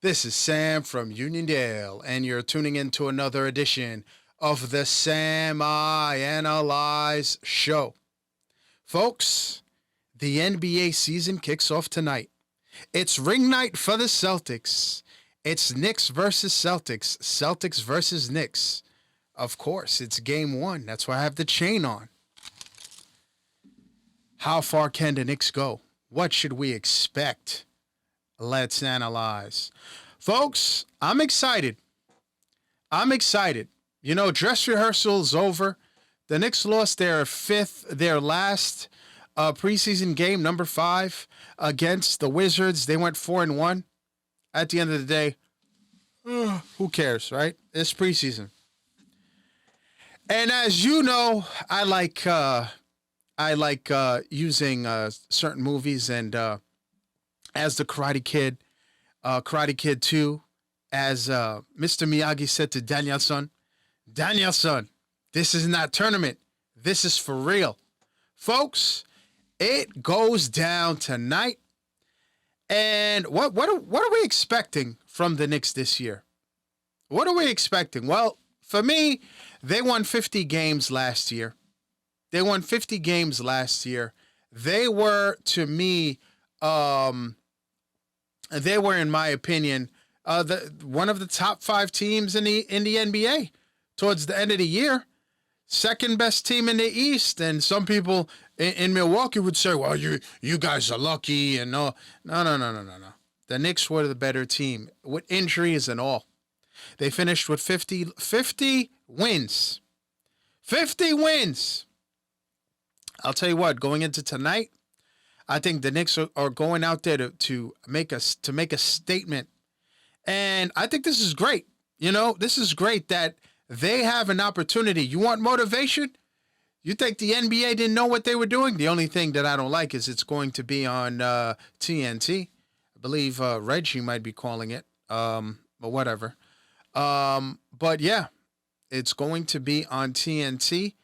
This is Sam from Uniondale, and you're tuning in to another edition of the Sam I Analyze Show. Folks, the NBA season kicks off tonight. It's ring night for the Celtics. It's Knicks versus Celtics, Celtics versus Knicks. Of course, it's game one. That's why I have the chain on. How far can the Knicks go? What should we expect? Let's analyze. Folks, I'm excited. You know, dress rehearsal's over. The Knicks lost their last preseason game, number 5, against the Wizards. They went 4-1. At the end of the day, who cares, right? It's preseason. And as you know, I like using certain movies and as the Karate Kid 2, as Mr. Miyagi said to Daniel-san, this is not tournament. This is for real. Folks, it goes down tonight. And what are we expecting from the Knicks this year? What are we expecting? Well, for me, they won 50 games last year. They were, to me, they were, in my opinion, one of the top 5 teams in the NBA towards the end of the year. Second best team in the East, and some people in Milwaukee would say, "Well, you guys are lucky," and no. The Knicks were the better team with injuries and all. They finished with 50 wins. 50 wins. I'll tell you what. Going into tonight, I think the Knicks are going out there to make a statement, and I think this is great. You know, this is great that they have an opportunity. You want motivation? You think the NBA didn't know what they were doing? The only thing that I don't like is it's going to be on TNT. I believe Reggie might be calling it, but whatever. But yeah, it's going to be on TNT,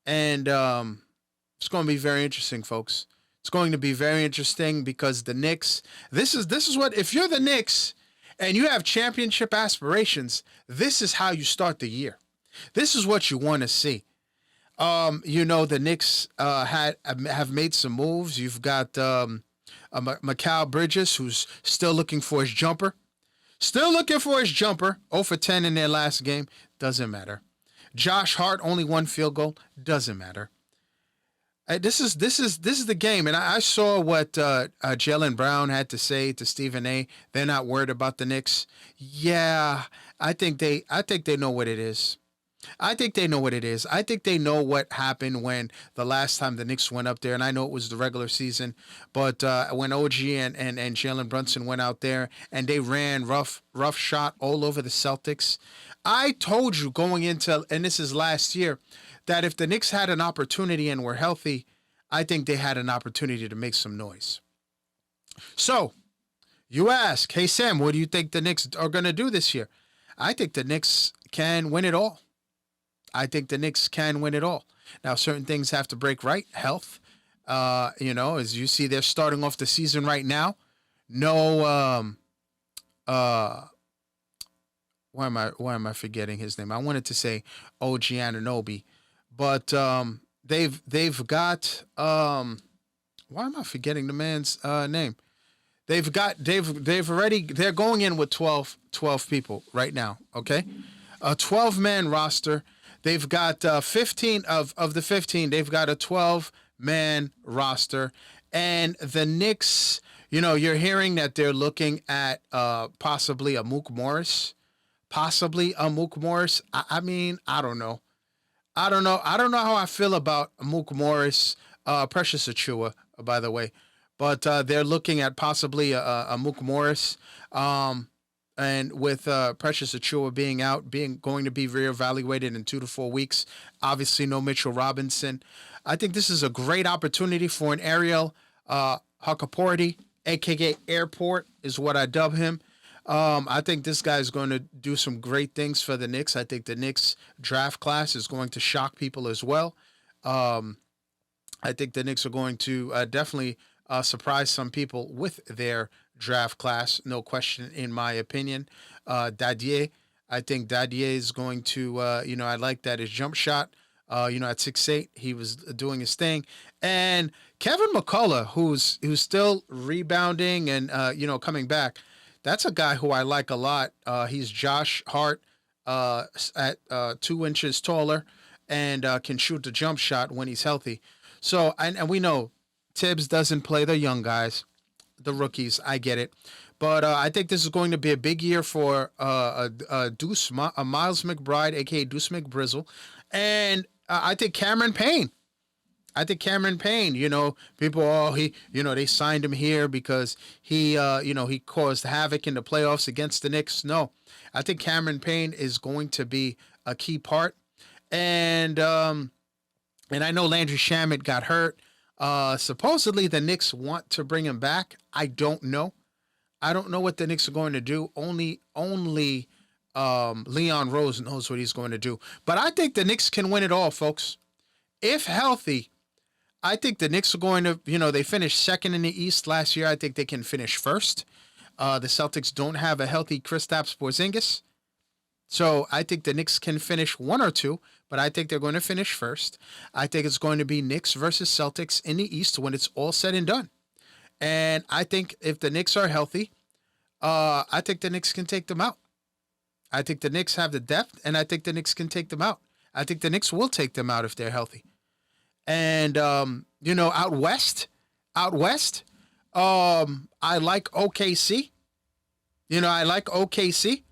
and it's going to be very interesting, folks. It's going to be very interesting because the Knicks. This is what, if you're the Knicks and you have championship aspirations, this is how you start the year. This is what you want to see. You know, the Knicks have made some moves. You've got Mikal Bridges, who's still looking for his jumper. 0 for 10 in their last game. Doesn't matter. Josh Hart, only 1 field goal. Doesn't matter. This is the game, and I saw what Jaylen Brown had to say to Stephen A. They're not worried about the Knicks. Yeah, I think they know what it is. I think they know what happened when the last time the Knicks went up there, and I know it was the regular season, but when OG and Jalen Brunson went out there and they ran rough shot all over the Celtics. I told you going into, and this is last year, that if the Knicks had an opportunity and were healthy, I think they had an opportunity to make some noise. So, you ask, hey Sam, what do you think the Knicks are going to do this year? I think the Knicks can win it all. Now, certain things have to break right. Health, as you see, they're starting off the season right now. No, why am I forgetting his name? I wanted to say OG Anunoby. But they've got why am I forgetting the man's name? They're going in with 12 people right now, okay? A 12-man roster. They've got 15 of the 15, they've got a 12-man roster. And the Knicks, you know, you're hearing that they're looking at possibly a Mook Morris. I mean, I don't know. I don't know how I feel about Mook Morris, Precious Achua, by the way. But they're looking at possibly a Mook Morris. And with Precious Achua being out, going to be reevaluated in 2 to 4 weeks. Obviously, no Mitchell Robinson. I think this is a great opportunity for an Ariel Huckaporty, a.k.a. Airport, is what I dub him. I think this guy is going to do some great things for the Knicks. I think the Knicks draft class is going to shock people as well. I think the Knicks are going to definitely surprise some people with their draft class, no question, in my opinion. Dadier, I think Dadier is going to, I like that his jump shot. At 6'8", he was doing his thing, and Kevin McCullough, who's still rebounding and coming back. That's a guy who I like a lot. He's Josh Hart, at 2 inches taller, and can shoot the jump shot when he's healthy. So, and we know Tibbs doesn't play the young guys, the rookies. I get it. But I think this is going to be a big year for Miles McBride, a.k.a. Deuce McBrizzle. And I think Cameron Payne. People, they signed him here because he caused havoc in the playoffs against the Knicks. No, I think Cameron Payne is going to be a key part. And I know Landry Shamet got hurt. Supposedly the Knicks want to bring him back. I don't know. I don't know what the Knicks are going to do. Only Leon Rose knows what he's going to do. But I think the Knicks can win it all, folks. If healthy, I think the Knicks are going to, they finished second in the East last year. I think they can finish first. The Celtics don't have a healthy Kristaps Porzingis. So I think the Knicks can finish one or two, but I think they're going to finish first. I think it's going to be Knicks versus Celtics in the East when it's all said and done. And I think if the Knicks are healthy, I think the Knicks can take them out. I think the Knicks have the depth, and I think the Knicks can take them out. I think the Knicks will take them out if they're healthy. And, out west, I like OKC. I like OKC.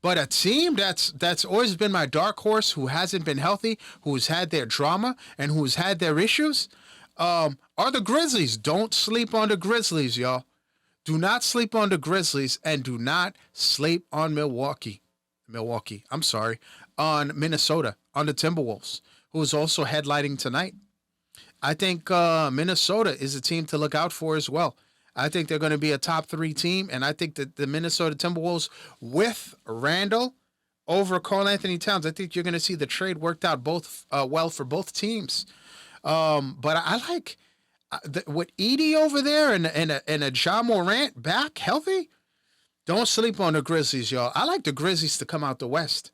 But a team that's always been my dark horse, who hasn't been healthy, who's had their drama, and who's had their issues, are the Grizzlies. Don't sleep on the Grizzlies, y'all. Do not sleep on the Grizzlies, and do not sleep on on Minnesota, on the Timberwolves, who is also headlining tonight. I think Minnesota is a team to look out for as well. I think they're going to be a top 3 team, and I think that the Minnesota Timberwolves with Randall over Karl Anthony Towns, I think you're going to see the trade worked out both well for both teams. But I like with Edie over there and a Ja Morant back healthy. Don't sleep on the Grizzlies, y'all. I like the Grizzlies to come out the West.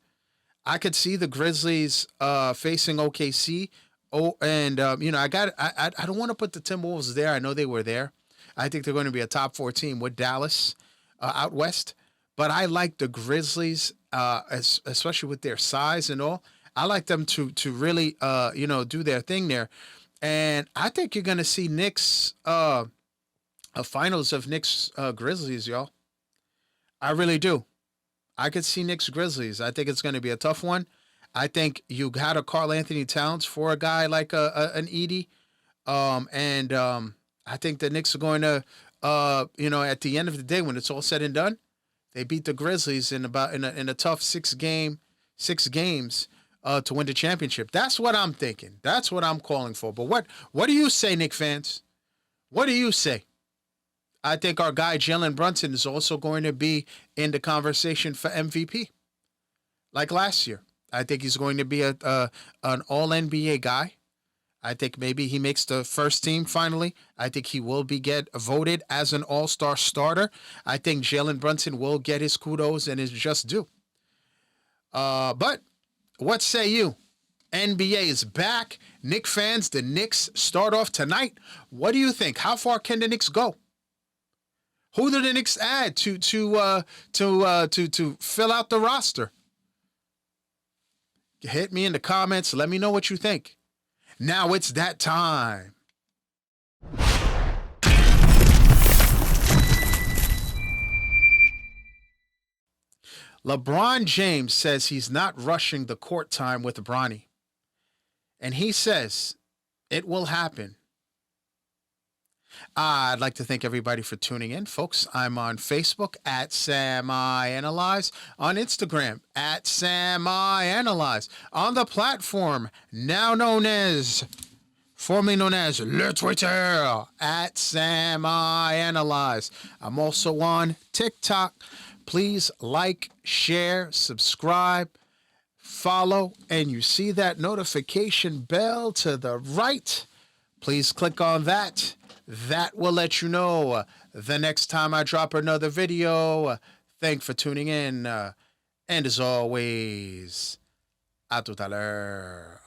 I could see the Grizzlies facing OKC. Oh, and I don't want to put the Timberwolves there. I know they were there. I think they're going to be a top 4 team with Dallas out west. But I like the Grizzlies, especially with their size and all. I like them to really do their thing there. And I think you're going to see Knicks, a finals of Knicks Grizzlies, y'all. I really do. I could see Knicks Grizzlies. I think it's going to be a tough one. I think you got a Karl Anthony Towns for a guy like an Edie. I think the Knicks are going to, at the end of the day, when it's all said and done, they beat the Grizzlies in a tough 6 games to win the championship. That's what I'm thinking. That's what I'm calling for. But what do you say, Knicks fans? What do you say? I think our guy Jalen Brunson is also going to be in the conversation for MVP, like last year. I think he's going to be an All-NBA guy. I think maybe he makes the first team finally. I think he will get voted as an all-star starter. I think Jalen Brunson will get his kudos and his just due. But what say you? NBA is back. Knicks fans, the Knicks start off tonight. What do you think? How far can the Knicks go? Who do the Knicks add to fill out the roster? Hit me in the comments. Let me know what you think. Now it's that time. LeBron James says he's not rushing the court time with Bronny. And he says it will happen. I'd like to thank everybody for tuning in, folks. I'm on Facebook at SamIAnalyze, on Instagram at SamIAnalyze, on the platform formerly known as Le Twitter at SamIAnalyze. I'm also on TikTok. Please like, share, subscribe, follow, and you see that notification bell to the right. Please click on that. that will let you know the next time I drop another video. Thanks for tuning in. And as always, à tout à l'heure.